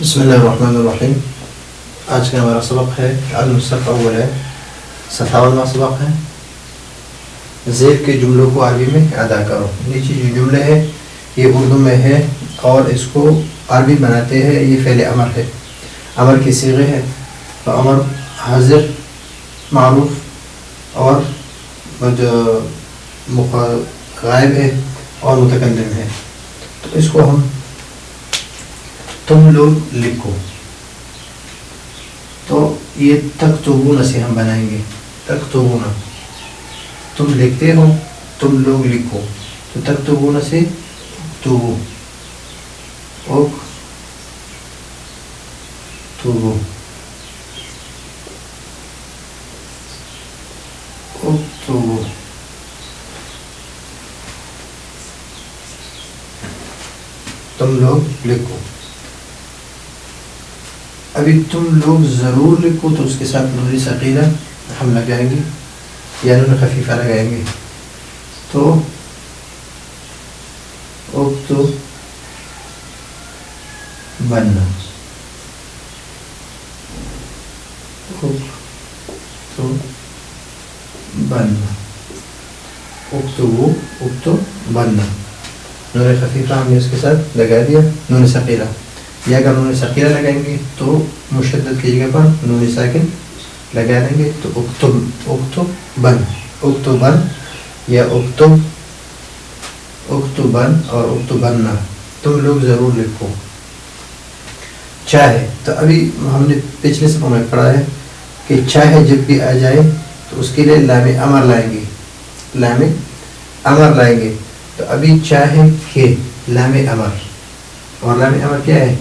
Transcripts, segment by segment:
بسم اللہ الرحمن الرحیم. آج کا ہمارا سبق ہے المصحف اول ہے، صفحہ والا سبق ہے. زیب کے جملوں کو عربی میں ادا کرو. نیچے جو جملے ہے یہ اردو میں ہے اور اس کو عربی بناتے ہیں. یہ فعل امر ہے، امر کی صیغے ہے. تو امر حاضر، معروف اور جو غائب ہے اور متکلم ہے. تو اس کو ہم تم لوگ لکھو. تو یہ تکتبون سے ہم بنائیں گے. تکتبون تم لکھتے ہو، تم لوگ لکھو. تو تکتبون سے تو اکتبو اکتبو تم لوگ لکھو. ابھی تم لوگ ضرور لکھو تو اس کے ساتھ نون ثقیلہ ہم لگائیں گے یا نون خفیفہ لگائیں گے. تو اکتب بننا، اکتب بننا، اکتبو اکتب بننا. نون خفیفہ ہم نے اس کے ساتھ لگا دیا. نون ثقیلہ، یا اگر نون ثقیلہ لگائیں گے تو مشدد کی جگہ پر نون ساکن لگا دیں گے. تو اکتب اکتب بن، اکتبن یا اکتب اکتبن اور اکتبننا، تم لوگ ضرور لکھو. چاہے، تو ابھی ہم نے پچھلے سبق میں پڑھا ہے کہ چاہے جب بھی آ جائے تو اس کے لیے لام امر لائیں گے. لام امر لائیں گے. تو ابھی چاہے کہ لام امر، اور لام امر کیا ہے؟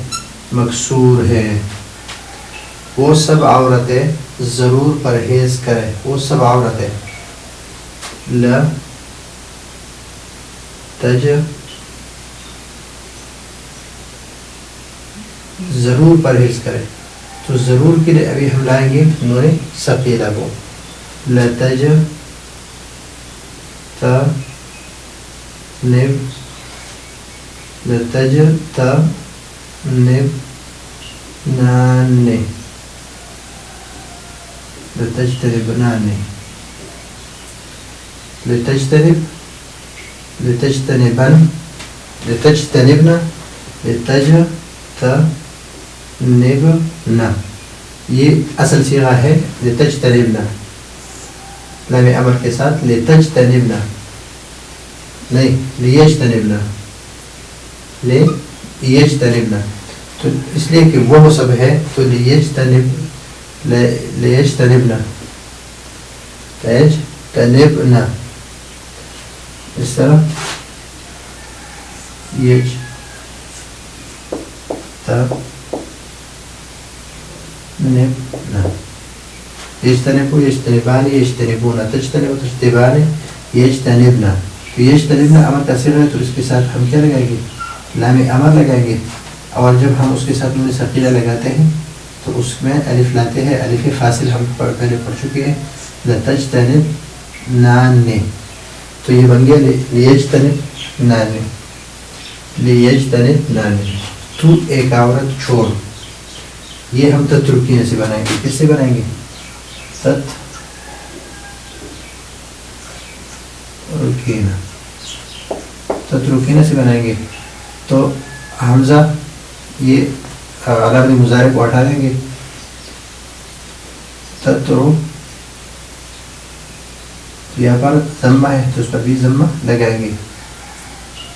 مکسور ہے. وہ سب عورتیں ضرور پرہیز کرے. وہ سب عورتیں لا تج ضرور پرہیز کرے. تو ضرور کے لیے ابھی ہم لائیں گے نون ثقیلہ کو. لا تج تا نب لا تج تا نب نانے لتجتنبنانے لتجتنب لتجتنبن لتجتنبنا لتجتنبنا. یہ اصل صیغہ ہے لتجتنبنا، لام امر کے ساتھ لتجتنبنا نہیں لیجتنبنا، لیجتنبنا. تو اس لیے کہ وہ سب ہے تو لیجتنبنا تجتنبنا. اس طرح یجتنبنا، یجتنبو یجتنبان یجتنبون، تجتنب تجتنبان یجتنبنا. تو یجتنبنا امر کا صیغہ ہے تو اس کے ساتھ ہم کیا لگائیں گے؟ لام امر لگائیں گے. اور جب ہم اس کے ساتھ نون ثقیلہ لگاتے ہیں تو اس میں الف لاتے ہیں. الف فاصل ہم پہلے پڑھ چکے ہیں. لتجتنبنانے، تو یہ بن گیا لیجتنبنانے، لیجتنبنانے. تو ایک عورت چھوڑ، یہ ہم تترکینہ سے بنائیں گے. کس سے بنائیں گے؟ تترکینہ سے بنائیں گے. تو حمزہ یہ علامت مضارع کو ہٹا دیں گے. تترو یہاں پر ضمہ ہے تو اس پر بھی ضمہ لگائیں گے.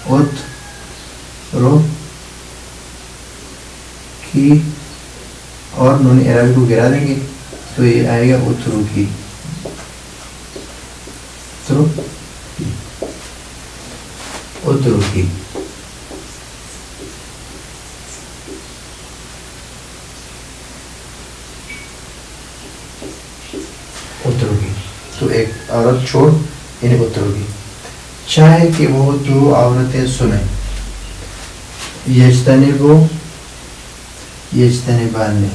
ات رو کی اور نون اعرابی کو گرا دیں گے تو یہ آئے گا اترو کی. اترو کی. اتروگی، تو ایک عورت چھوڑ یعنی اتروگی. چاہے کہ وہ دو عورتیں سنیں. یجتنبو یجتنبانے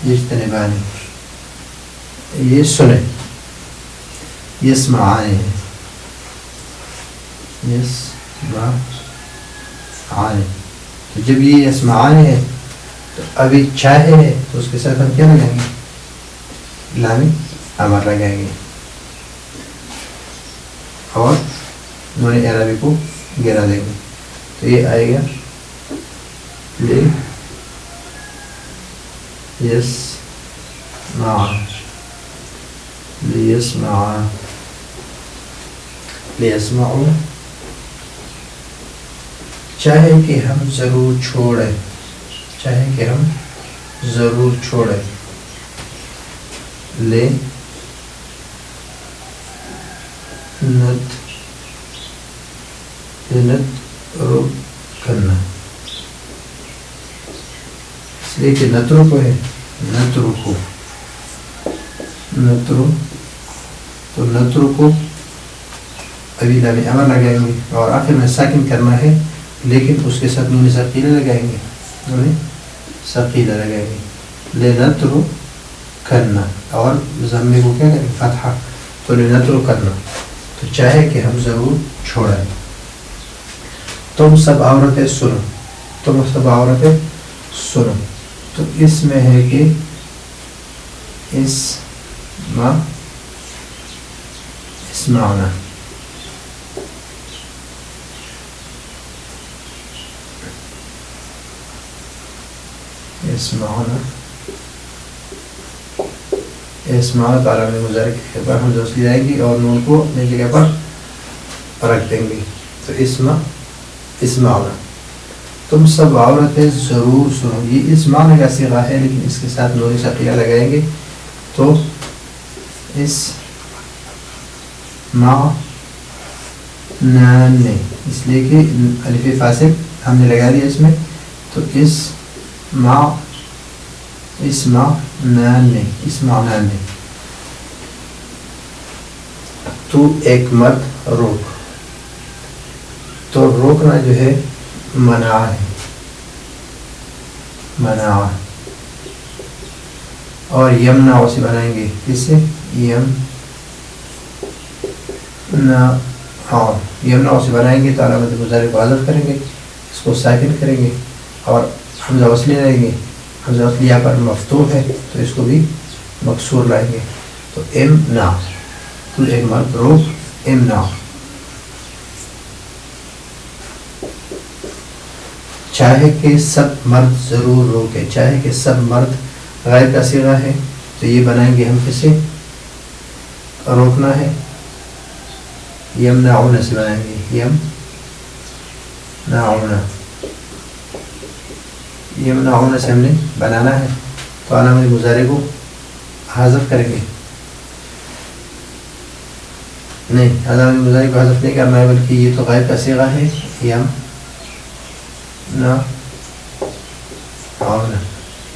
یجتنبانے، یہ سنیں. یسمعانے یسمعان. تو جب یہ یسمعان ہے تو ابھی چاہے ہے تو اس کے ساتھ ہم کیا لگائیں گے؟ لام امر لگائیں گے اور نون اعرابی کو گرا دیں گے. تو یہ آئے گا لے یسمع لیسمعوا. چاہے کہ ہم ضرور چھوڑیں، چاہے کہ ہم ضرور چھوڑیں. لے لنترکن، اس لیے کہ نترکو ہے، نترکو تو نترکو ابھی لام امر لگائیں گے اور آخر میں ساکن کرنا ہے، لیکن اس کے ساتھ نون ثقیلہ لگائیں گے، نون ثقیلہ لگائیں گے. لنترکن اور ضمے کو کیا کریں؟ فتحہ. تو لنترکن تو چاہے کہ ہم ضرور چھوڑیں. تم سب عورتیں سنو، تم سب عورتیں سنو. تو اس میں ہے کہ اسمعنا، اسمعنا تعالیٰ میں مضارع کے بعد ہم دوسری جائیں گی اور نون کو اپنی جگہ پر رکھ دیں گے. تو اسمعنا تم سب عورتیں ضرور سنو. یہ اسمعنا کا صیغہ ہے لیکن اس کے ساتھ نون ثقیلہ لگائیں گے. تو اسمعنا، اس لیے کہ الف فاصل ہم نے لگا دیا اس میں. تو اسمعنا. تو ایک مرد روک. تو روکنا جو ہے منع ہے، منع. اور یمنع سے بنائیں گے، کس سے؟ یمنع سے بنائیں گے تو علامت مضارع کو حذف کریں گے، اس کو ساکن کریں گے اور حمزہ وصلی لائیں گے. حمزہ وصلی یہاں پر مفتوح ہے تو اس کو بھی مکسور لائیں گے. تو امنع، تو ایک مرد روک. امنع چاہے کہ سب مرد ضرور روکے. چاہے کہ سب مرد غائب کا صیغہ ہے تو یہ بنائیں گے ہم کسے؟ روکنا ہے، یمنعون سے بنائیں گے. یمنعون سے ہم نے بنانا ہے تو علامت مضارع کو حذف کریں گے. نہیں، علامت مضارع کو حذف نہیں کرنا ہے بلکہ یہ تو غائب کا صیغہ ہے.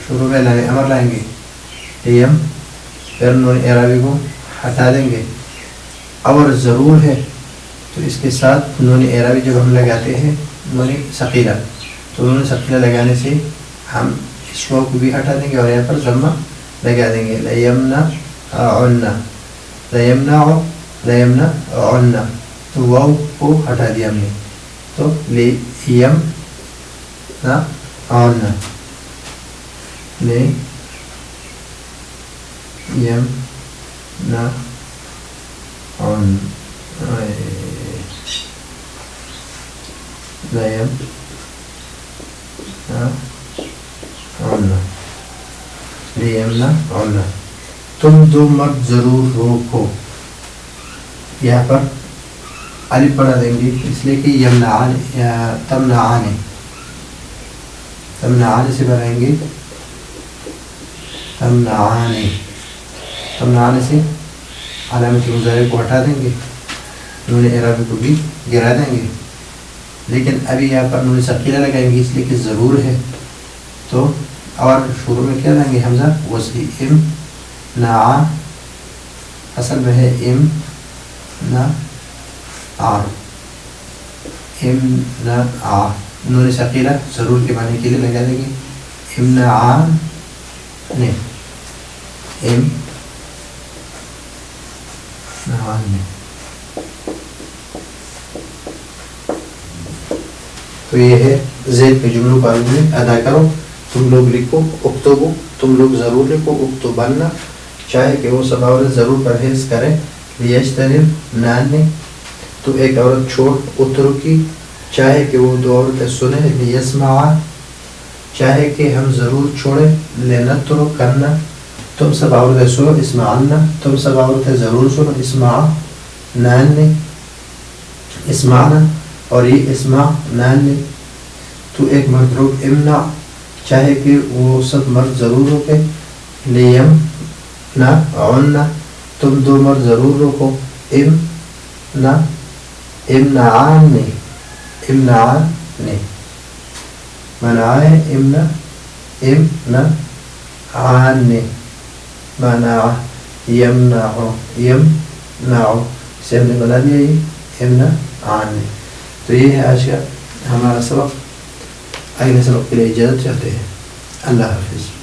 شروع میں لام امر لائیں گے، پھر نون اعرابی کو ہٹا دیں گے. اور ضرور ہے تو اس کے ساتھ نون اعرابی جب ہم لگاتے ہیں نون ثقیلہ، تو نون ثقیلہ لگانے سے ہم اس واو کو بھی ہٹا دیں گے اور یہاں پر ضمہ لگا دیں گے. لیمنعن تو واو کو ہٹا دیا ہم نے. تو لیمنعن تم دو مرد ضرور روکو. یہاں پر الف پڑھا دیں گے اس لیے کہ تمنعان سے بنائیں گے. تمنعان سے علامت مضارع کو ہٹا دیں گے، نون اعرابی کو بھی گرا دیں گے. لیکن ابھی یہاں پر نون ثقیلہ لگائیں گے اس لیے کہ ضرور ہے. تو اور شروع میں کیا لائیں گے؟ حمزہ وصلی. اصل میں ہے نون ثقیلہ ضرور کے معنی کے لیے لگا دیں گے. تو یہ ہے زید کے جملوں کو ادا کرو. تم لوگ لکھو، اکتبو تم لوگ ضرور لکھو، اکتبن چاہے کہ وہ سب عورت ضرور پرہیز کریں، لیجتنب نان تو ایک عورت چھوڑ، اترکی چاہے کہ وہ دو عورتیں سنیں، لیسمع چاہے کہ ہم ضرور چھوڑیں، لنترکن تم سب عورتیں سنو، اسمعن تم سب عورتیں ضرور سنو، اسمع نان اسمعنا اور یہ اسمع نان تو ایک مرد روک، امنع چاہے کہ وہ سب مرد ضرور روکے، لیمنعن تم دو مرد ضرور روکو، امنعان منع ہے، امنعان منع یمنع اسے ہم نے بنا دیا یہ امنعان۔ تو یہ ہے آج کا ہمارا سبق، اگلے سبق کے لیے اجازت چاہتے ہیں، اللہ حافظ۔